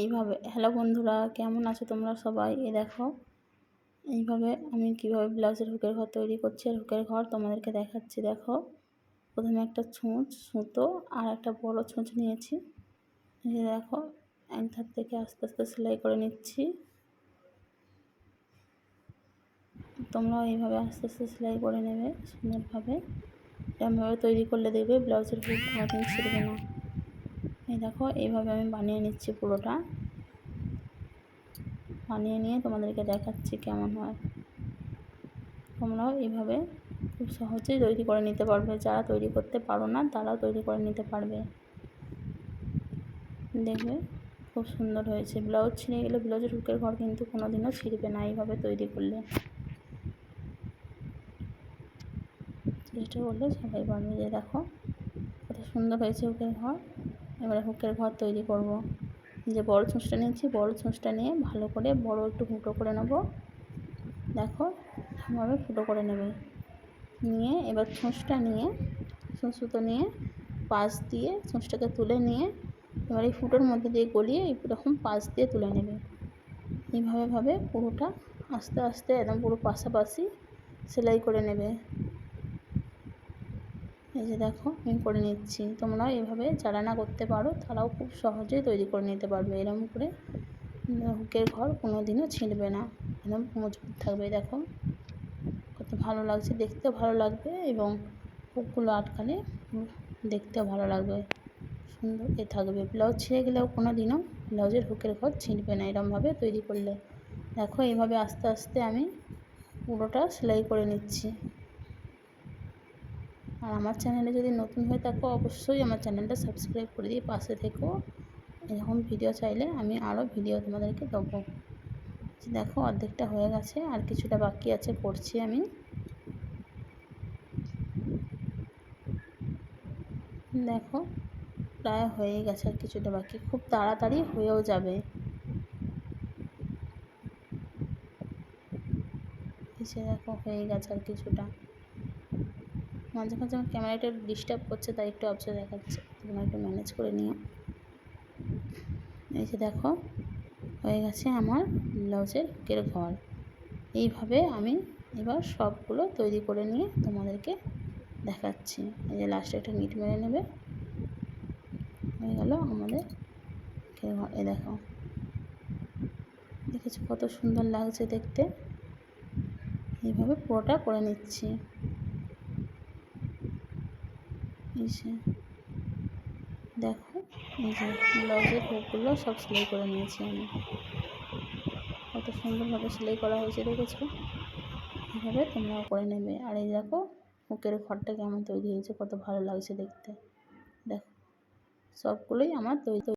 এইভাবে। হ্যালো বন্ধুরা, কেমন আছো তোমরা সবাই? এই দেখো এইভাবে আমি কিভাবে ব্লাউজের হুকের ঘর তৈরি করছি। আর হুকের ঘর তোমাদেরকে দেখাচ্ছি। দেখো, প্রথমে একটা সুতো আর একটা বড় ছুঁচ নিয়েছি। এই যে দেখো, এক ধার থেকে আস্তে আস্তে সেলাই করে নিচ্ছি। তোমরাও এইভাবে আস্তে আস্তে সেলাই করে নেবে সুন্দরভাবে। এরকমভাবে তৈরি করলে দেখবে ব্লাউজের হুক কোনোদিন ছিঁড়বে না। এই দেখো, এইভাবে আমি বানিয়ে নিচ্ছি পুরোটা। বানিয়ে নিয়ে তোমাদেরকে দেখাচ্ছি কেমন হয়। তোমরাও এইভাবে খুব সহজেই তৈরি করে নিতে পারবে। যারা তৈরি করতে পারো না তারাও তৈরি করে নিতে পারবে। দেখবে খুব সুন্দর হয়েছে। ব্লাউজ ছিঁড়ে গেলে ব্লাউজের হুকের ঘর কিন্তু কোনোদিনও ছিঁড়বে না এইভাবে তৈরি করলে। চেষ্টা করলে সবাই পারবে। যে দেখো কত সুন্দর হয়েছে হুকের ঘর। এবারে হুকের ঘর তৈরি করব। যে বড় ছুঁচটা নিয়েছি, বড় ছুঁচটা নিয়ে ভালো করে বড় একটু ফুটো করে নেব। দেখো এভাবে ফুটো করে নেবে। নিয়ে এবার ছুঁচটা নিয়ে সুতো নিয়ে পাশ দিয়ে ছুঁচটাকে তুলে নিয়ে এবার এই ফুটোর মধ্যে দিয়ে গলিয়ে এরকম পাশ দিয়ে তুলে নেবে। এইভাবে পুরোটা আস্তে আস্তে একদম পুরো পাশাপাশি সেলাই করে নেবে। এই যে দেখো আমি করে নিচ্ছি। তোমরাও এইভাবে যারা না করতে পারো তারাও খুব সহজেই তৈরি করে নিতে পারবে। এরকম করে হুকের ঘর কোনো দিনও ছিঁড়বে না, একদম মজবুত থাকবে। দেখো কত ভালো লাগছে, দেখতেও ভালো লাগবে এবং হুকগুলো আটকালে দেখতেও ভালো লাগবে, সুন্দর থাকবে। ব্লাউজ ছিঁড়ে গেলেও কোনো দিনও ব্লাউজের হুকের ঘর ছিঁড়বে না এরকমভাবে তৈরি করলে। দেখো এইভাবে আস্তে আস্তে আমি পুরোটা সেলাই করে নিচ্ছি। আর আমার চ্যানেলে যদি নতুন হয়ে থাকো অবশ্যই আমার চ্যানেলটা সাবস্ক্রাইব করে দিয়ে পাশে থেকো। এরকম ভিডিও চাইলে আমি আরও ভিডিও তোমাদেরকে দেবো। দেখো অর্ধেকটা হয়ে গেছে, আর কিছুটা বাকি আছে, করছি আমি। দেখো প্রায় হয়ে গেছে, আর কিছুটা বাকি, খুব তাড়াতাড়ি হয়েও যাবে। এসে দেখো হয়ে গেছে আর কিছুটা। মাঝে মাঝে আমার ক্যামেরাটা ডিস্টার্ব করছে, তাই একটু অবসর দেখাচ্ছে, তোমরা একটু ম্যানেজ করে নিও। এই যে দেখো হয়ে গেছে আমার ব্লাউজের হুকের ঘর। এইভাবে আমি এবার সবগুলো তৈরি করে নিয়ে তোমাদেরকে দেখাচ্ছি। এই যে লাস্টে একটা নিট মেরে নেবে, হয়ে গেল আমাদের হুকের ঘর। এই দেখো, দেখেছো কত সুন্দর লাগছে দেখতে। এইভাবে পুরোটা করে নিচ্ছি। এসে দেখো এই যে ব্লাউজের হুকগুলো সব সেলাই করে নিয়েছি আমি। কত সুন্দরভাবে সেলাই করা হয়েছে দেখেছো। এইভাবে তোমরাও করে নেবে। আর এই দেখো হুকের ঘরটা কেমন তৈরি হয়েছে, কত ভালো লাগছে দেখতে। দেখো সবগুলোই আমার তৈরি